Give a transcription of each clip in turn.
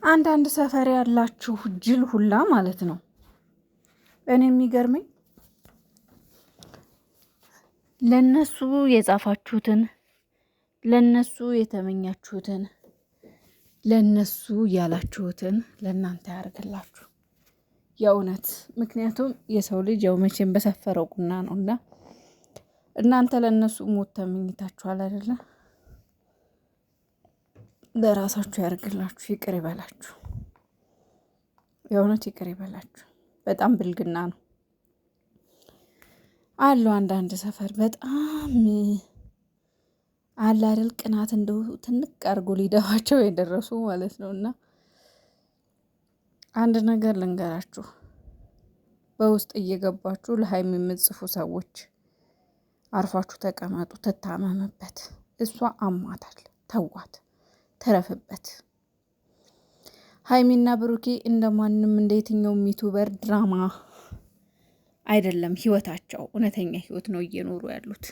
አንዳንድ ሰፈር ያላችሁ ጅል ሁላ ማለት ነው። እኔ የሚገርመኝ ለነሱ የጻፋችሁትን ለነሱ የተመኛችሁትን ለነሱ ያላችሁትን ለእናንተ ያርግላችሁ የእውነት። ምክንያቱም የሰው ልጅ ያው መቼም በሰፈረው ቁና ነውና እናንተ ለነሱ ሞት ተመኝታችኋል አይደለ? ለራሳችሁ ያርግላችሁ፣ ይቅር ይበላችሁ፣ የእውነት ይቅር ይበላችሁ። በጣም ብልግና ነው አሉ አንዳንድ ሰፈር በጣም አለ አይደል? ቅናት እንደው ትንቅ አድርጎ ሊደፋቸው የደረሱ ማለት ነው። እና አንድ ነገር ልንገራችሁ፣ በውስጥ እየገባችሁ ለሀይሚ የምትጽፉ ሰዎች አርፋችሁ ተቀመጡ፣ ትታመምበት። እሷ አሟታል፣ ተዋት፣ ተረፍበት። ሀይሚና ብሩኬ እንደማንም እንደ የትኛውም ዩቱበር ድራማ አይደለም ህይወታቸው፣ እውነተኛ ህይወት ነው እየኖሩ ያሉት።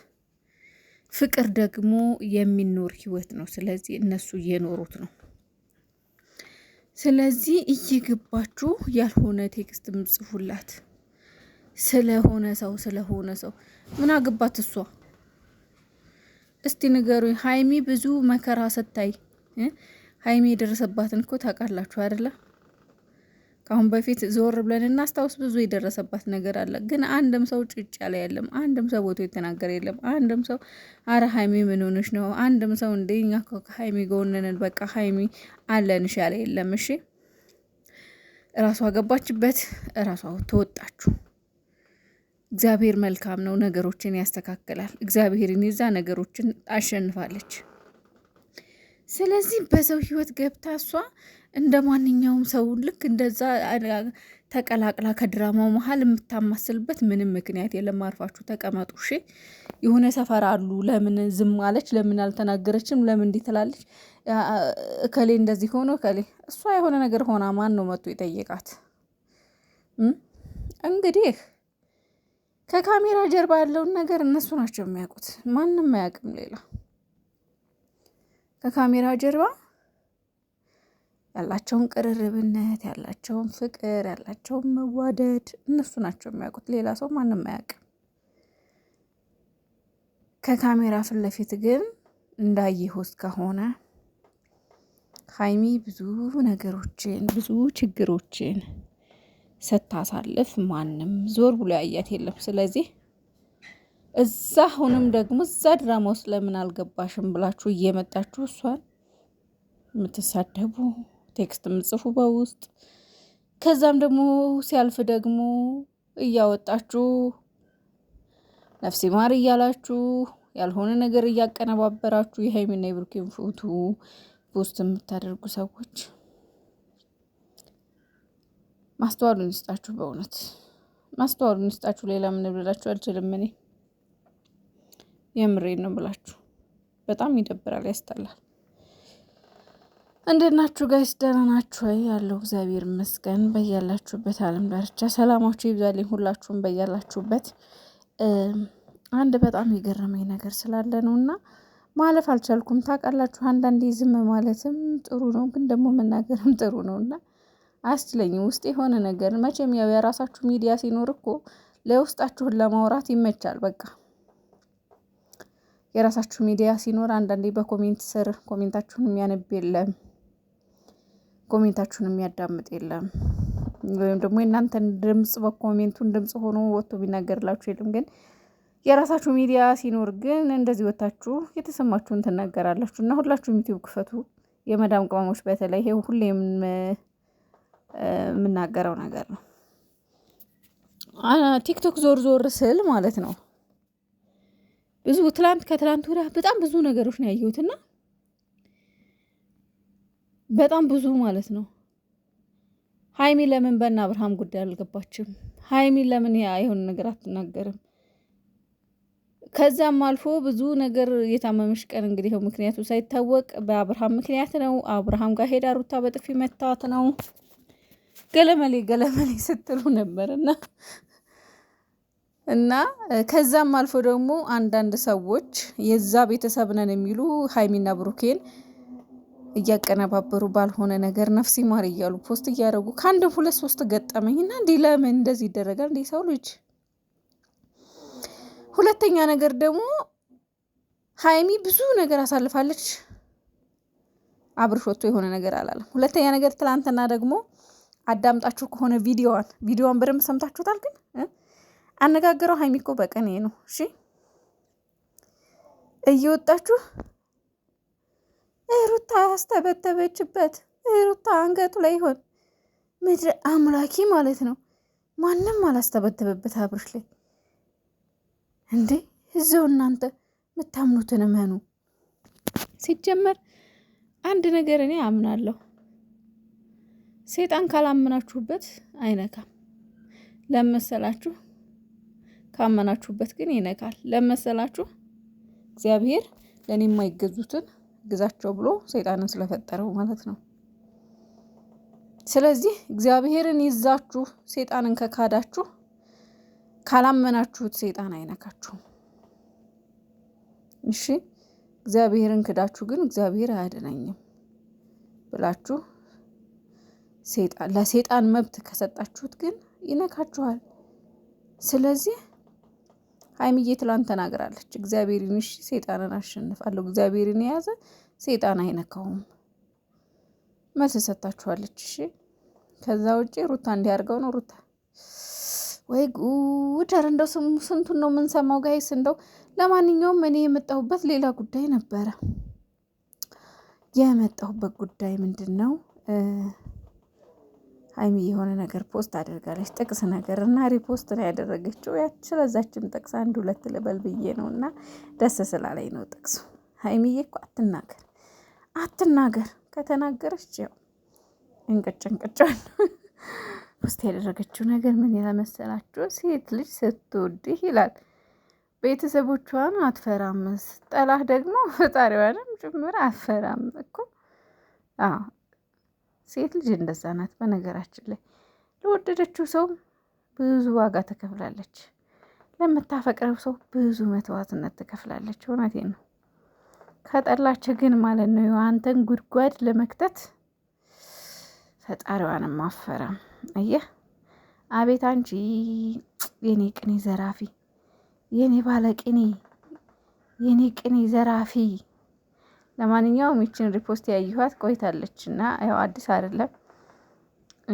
ፍቅር ደግሞ የሚኖር ህይወት ነው። ስለዚህ እነሱ እየኖሩት ነው። ስለዚህ እየገባችሁ ያልሆነ ቴክስት ምጽፉላት ስለሆነ ሰው ምን አገባት እሷ? እስቲ ንገሩኝ። ሀይሚ ብዙ መከራ ስታይ ሀይሚ የደረሰባትን እኮ ታውቃላችሁ አይደለ? ከአሁን በፊት ዞር ብለን እናስታውስ፣ ብዙ የደረሰባት ነገር አለ። ግን አንድም ሰው ጭጭ ያለ የለም። አንድም ሰው ቦቶ የተናገረ የለም። አንድም ሰው አረ ሀይሚ ምን ሆነሽ ነው? አንድም ሰው እንደኛ ከሀይሚ ጎንነን በቃ ሀይሚ አለንሽ ያለ የለም። እሺ እራሷ ገባችበት፣ እራሷ ተወጣችሁ። እግዚአብሔር መልካም ነው፣ ነገሮችን ያስተካክላል። እግዚአብሔርን ይዛ ነገሮችን አሸንፋለች። ስለዚህ በሰው ህይወት ገብታ እሷ እንደ ማንኛውም ሰው ልክ እንደዛ ተቀላቅላ ከድራማው መሀል የምታማስልበት ምንም ምክንያት የለም። አርፋችሁ ተቀመጡ። እሺ የሆነ ሰፈር አሉ። ለምን ዝም አለች? ለምን አልተናገረችም? ለምን እንዲህ ትላለች? እከሌ እንደዚህ ሆኖ እከሌ እሷ የሆነ ነገር ሆና ማን ነው መጥቶ የጠየቃት? እንግዲህ ከካሜራ ጀርባ ያለውን ነገር እነሱ ናቸው የሚያውቁት። ማንም አያውቅም ሌላ። ከካሜራ ጀርባ ያላቸውን ቅርርብነት፣ ያላቸውን ፍቅር፣ ያላቸውን መዋደድ እነሱ ናቸው የሚያውቁት። ሌላ ሰው ማንም አያውቅም። ከካሜራ ፊት ለፊት ግን እንዳየሁት ከሆነ ሀይሚ ብዙ ነገሮችን ብዙ ችግሮችን ስታሳልፍ ማንም ዞር ብሎ ያያት የለም። ስለዚህ እዛ አሁንም ደግሞ እዛ ድራማ ውስጥ ለምን አልገባሽም ብላችሁ እየመጣችሁ እሷን የምትሳደቡ ቴክስት የምጽፉ በውስጥ ከዛም ደግሞ ሲያልፍ ደግሞ እያወጣችሁ ነፍሴ ማር እያላችሁ ያልሆነ ነገር እያቀነባበራችሁ የሀይሚና የብሩኬን ፎቶ ፖስት የምታደርጉ ሰዎች ማስተዋሉን ይስጣችሁ። በእውነት ማስተዋሉን ይስጣችሁ። ሌላ ምን ብላችሁ አልችልም። እኔ የምሬን ነው ብላችሁ በጣም ይደብራል፣ ያስጠላል። እንዴት ናችሁ ጋይስ? ደህና ናችሁ ወይ? ያለው እግዚአብሔር ይመስገን። በያላችሁበት ዓለም ዳርቻ ሰላማችሁ ይብዛልኝ ሁላችሁም በያላችሁበት። አንድ በጣም የገረመኝ ነገር ስላለ ነውና ማለፍ አልቻልኩም። ታውቃላችሁ አንዳንዴ ዝም ማለትም ጥሩ ነው፣ ግን ደግሞ መናገርም ጥሩ ነውና አያስችለኝም። ውስጥ የሆነ ነገር መቼም ያው የራሳችሁ ሚዲያ ሲኖር እኮ ለውስጣችሁን ለማውራት ይመቻል። በቃ የራሳችሁ ሚዲያ ሲኖር አንዳንዴ በኮሜንት ስር ኮሜንታችሁን የሚያነብ የለም፣ ኮሜንታችሁን የሚያዳምጥ የለም፣ ወይም ደግሞ የእናንተን ድምጽ በኮሜንቱን ድምጽ ሆኖ ወጥቶ ቢናገርላችሁ የለም። ግን የራሳችሁ ሚዲያ ሲኖር ግን እንደዚህ ወጣችሁ የተሰማችሁን ትናገራላችሁ። እና ሁላችሁም ዩቲዩብ ክፈቱ። የመዳም ቅመሞች በተለይ ይሄ ሁሌም የምናገረው ነገር ነው። ቲክቶክ ዞር ስል ማለት ነው ብዙ ከትላንት ወዲያ በጣም ብዙ ነገሮች ነው ያየሁትና በጣም ብዙ ማለት ነው። ሀይሚ ለምን በእነ አብርሃም ጉዳይ አልገባችም? ሀይሚ ለምን የሆነ ነገር አትናገርም? ከዛም አልፎ ብዙ ነገር የታመመሽ ቀን እንግዲህ ይኸው ምክንያቱ ሳይታወቅ በአብርሃም ምክንያት ነው። አብርሃም ጋር ሄዳ ሩታ በጥፊ መታት ነው። ገለመሌ ስትሉ ነበርና ከዛም አልፎ ደግሞ አንዳንድ ሰዎች የዛ ቤተሰብ ነን የሚሉ ሀይሚና ብሩኬን እያቀነባበሩ ባልሆነ ነገር ነፍሲ ማር እያሉ ፖስት እያደረጉ ከአንድ 2-3 ገጠመኝና እንዴ ለምን እንደዚህ ይደረጋል እንዴ ሰው ልጅ? ሁለተኛ ነገር ደግሞ ሀይሚ ብዙ ነገር አሳልፋለች። አብርሽ ወጥቶ የሆነ ነገር አላለም። ሁለተኛ ነገር ትላንትና ደግሞ አዳምጣችሁ ከሆነ ቪዲዮዋን በደንብ ሰምታችሁታል። ግን አነጋገረው ሀይሚ እኮ በቀኔ ነው። እሺ እየወጣችሁ ሩታ ያስተበተበችበት ሩታ አንገቱ ላይ ይሆን ምድር አምላኪ ማለት ነው። ማንም አላስተበተበበት አብርሽ ላይ እንዴ። እዛው እናንተ የምታምኑትን እመኑ። ሲጀመር አንድ ነገር እኔ አምናለሁ፣ ሴጣን ካላመናችሁበት አይነካም። ለመሰላችሁ ካመናችሁበት ግን ይነካል። ለመሰላችሁ እግዚአብሔር ለኔ የማይገዙትን ግዛቸው ብሎ ሰይጣንን ስለፈጠረው ማለት ነው። ስለዚህ እግዚአብሔርን ይዛችሁ ሰይጣንን ከካዳችሁ ካላመናችሁት ሰይጣን አይነካችሁም። እሺ እግዚአብሔርን ክዳችሁ ግን እግዚአብሔር አያድነኝም ብላችሁ ለሰይጣን መብት ከሰጣችሁት ግን ይነካችኋል። ስለዚህ ሀይሚዬ ትላንት ተናግራለች። እግዚአብሔርን እሺ ሰይጣንን አሸንፋለሁ፣ እግዚአብሔርን የያዘ ሰይጣን አይነካውም መልስ ሰጣችኋለች። እሺ ከዛ ውጪ ሩታ እንዲያርገው ነው። ሩታ ወይ ጉድ! ኧረ እንደው ስንቱን ነው የምንሰማው ጋይስ። እንደው ለማንኛውም እኔ የመጣሁበት ሌላ ጉዳይ ነበረ። የመጣሁበት ጉዳይ ምንድን ነው? ሀይሚ የሆነ ነገር ፖስት አድርጋለች፣ ጥቅስ ነገር እና ሪፖስት ነው ያደረገችው። ስለዛችም ጥቅስ 1-2 ልበል ብዬ ነው እና ደስ ስላለኝ ነው ጥቅሱ። ሀይሚዬ እኮ አትናገር ከተናገረች ያው እንቅጭን ፖስት ያደረገችው ነገር ምን መሰላችሁ? ሴት ልጅ ስትወድህ ይላል ቤተሰቦቿን አትፈራም፣ ጠላህ ደግሞ ፈጣሪዋንም ጭምር አትፈራም እኮ። ሴት ልጅ እንደዛ ናት። በነገራችን ላይ ለወደደችው ሰው ብዙ ዋጋ ትከፍላለች፣ ለምታፈቅረው ሰው ብዙ መስዋዕትነት ትከፍላለች። እውነቴን ነው። ከጠላች ግን ማለት ነው አንተን ጉድጓድ ለመክተት ፈጣሪዋንም አፈራም። አየህ አቤት አንቺ የኔ ቅኔ ዘራፊ፣ የኔ ባለቅኔ፣ የኔ ቅኔ ዘራፊ። ለማንኛውም ይችን ሪፖስት ያየኋት ቆይታለች እና ያው አዲስ አይደለም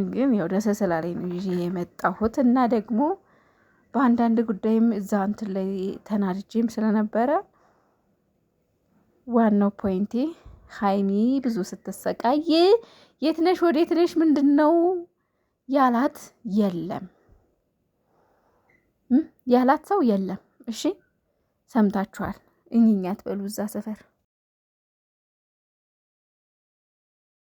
ግን ያው ደስ ስላለኝ ነው ይዤ የመጣሁት እና ደግሞ በአንዳንድ ጉዳይም እዛ እንትን ላይ ተናድጄም ስለነበረ ዋናው ፖይንቴ ሀይሚ ብዙ ስትሰቃይ የት ነሽ ወዴት ነሽ ምንድን ነው ያላት የለም፣ ያላት ሰው የለም። እሺ ሰምታችኋል። እኛት በሉ እዛ ሰፈር